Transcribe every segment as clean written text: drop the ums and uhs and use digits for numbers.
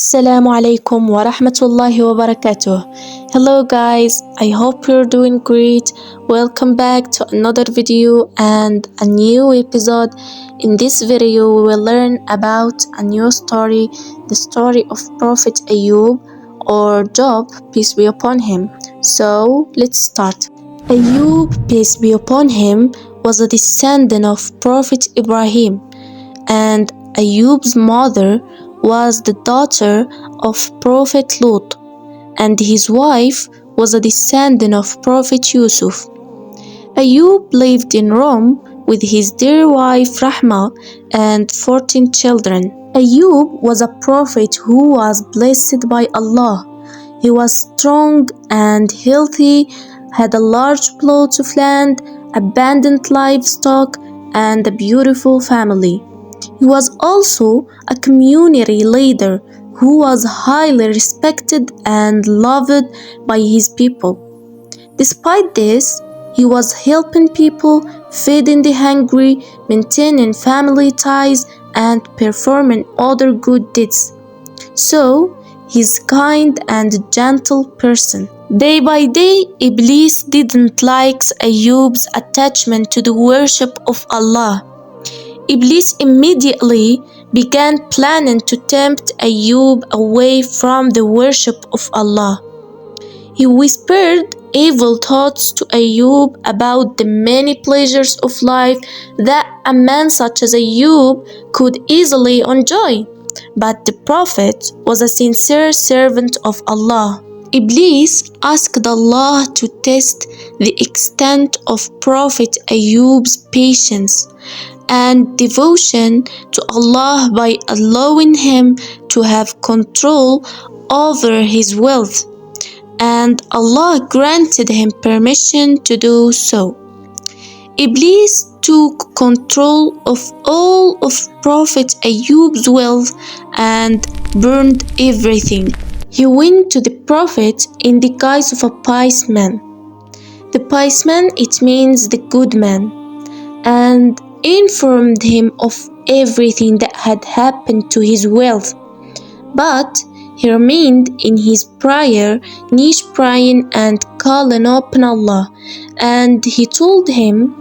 السلام عليكم ورحمة الله وبركاته. Hello guys, I hope you're doing great. Welcome back to another video and a new episode. In this video we will learn about a new story, the story of Prophet Ayub or Job, peace be upon him. So let's start. Ayub, peace be upon him, was a descendant of Prophet Ibrahim, and Ayub's mother was the daughter of Prophet Lot, and his wife was a descendant of Prophet Yusuf. Ayub lived in Rome with his dear wife Rahma and 14 children. Ayub was a prophet who was blessed by Allah. He was strong and healthy, had a large plot of land, abundant livestock, and a beautiful family. He was also a community leader who was highly respected and loved by his people. Despite this, he was helping people, feeding the hungry, maintaining family ties, and performing other good deeds. So, he's kind and gentle person. Day by day, Iblis didn't like Ayub's attachment to the worship of Allah. Iblis immediately began planning to tempt Ayub away from the worship of Allah. He whispered evil thoughts to Ayub about the many pleasures of life that a man such as Ayub could easily enjoy. But the Prophet was a sincere servant of Allah. Iblis asked Allah to test the extent of Prophet Ayub's patience and devotion to Allah by allowing him to have control over his wealth, and Allah granted him permission to do so. Iblis took control of all of Prophet Ayub's wealth and burned everything. He went to the Prophet in the guise of a pious man. The pious man, it means the good man, and informed him of everything that had happened to his wealth. But he remained in his prayer, niche praying and calling upon Allah, and he told him,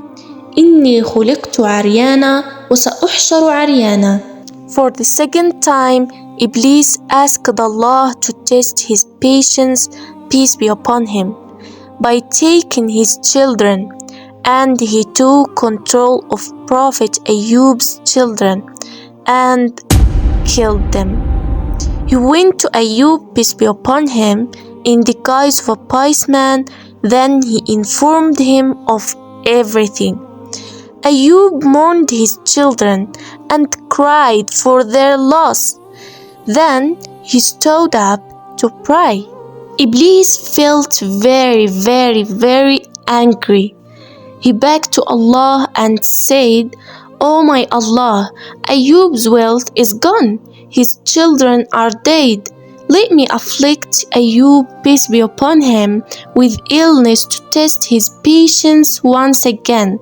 إني خلقت عريانا وسأحشر عريانا. For the second time, Iblis asked Allah to test his patience, peace be upon him, by taking his children, and he took control of Prophet Ayub's children and killed them. He went to Ayub, peace be upon him, in the guise of a pious man. Then he informed him of everything. Ayub mourned his children and cried for their loss. Then he stood up to pray. Iblis felt very angry. He begged to Allah and said, "Oh my Allah, Ayub's wealth is gone. His children are dead. Let me afflict Ayub, peace be upon him, with illness to test his patience once again."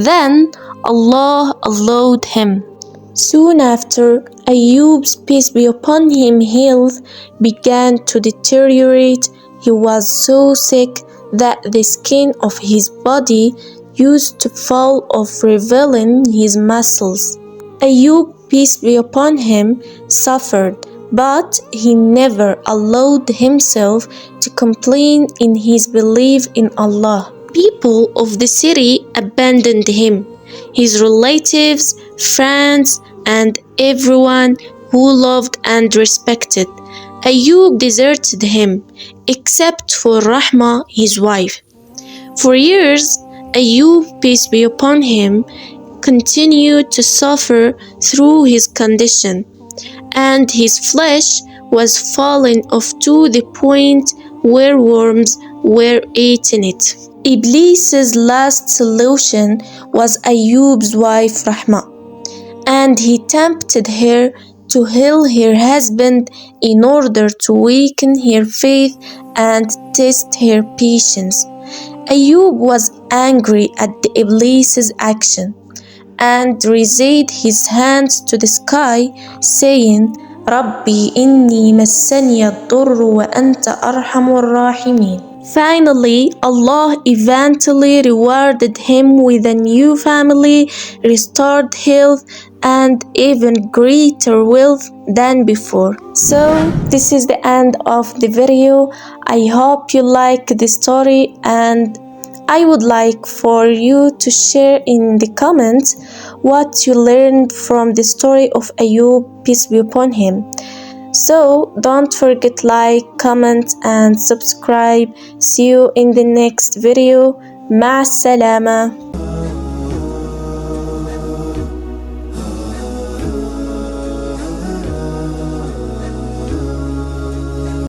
Then Allah allowed him. Soon after, Ayub's, peace be upon him, health began to deteriorate. He was so sick that the skin of his body used to fall off, revealing his muscles. Ayub, peace be upon him, suffered, but he never allowed himself to complain in his belief in Allah. People of the city abandoned him, his relatives, friends, and everyone who loved and respected. Ayub deserted him, except for Rahma, his wife. For years, Ayub, peace be upon him, continued to suffer through his condition, and his flesh was falling off to the point where worms were eating it. Iblis's last solution was Ayub's wife Rahma, and he tempted her to kill her husband in order to weaken her faith and test her patience. Ayub was angry at the Iblis's action and raised his hands to the sky, saying, ربي إني مسني الضر وأنت أرحم الراحمين. Finally, Allah eventually rewarded him with a new family, restored health, and even greater wealth than before. So, this is the end of the video. I hope you like the story, and I would like for you to share in the comments what you learned from the story of Ayub, peace be upon him. So don't forget like, comment and subscribe. See you in the next video. مع السلامة.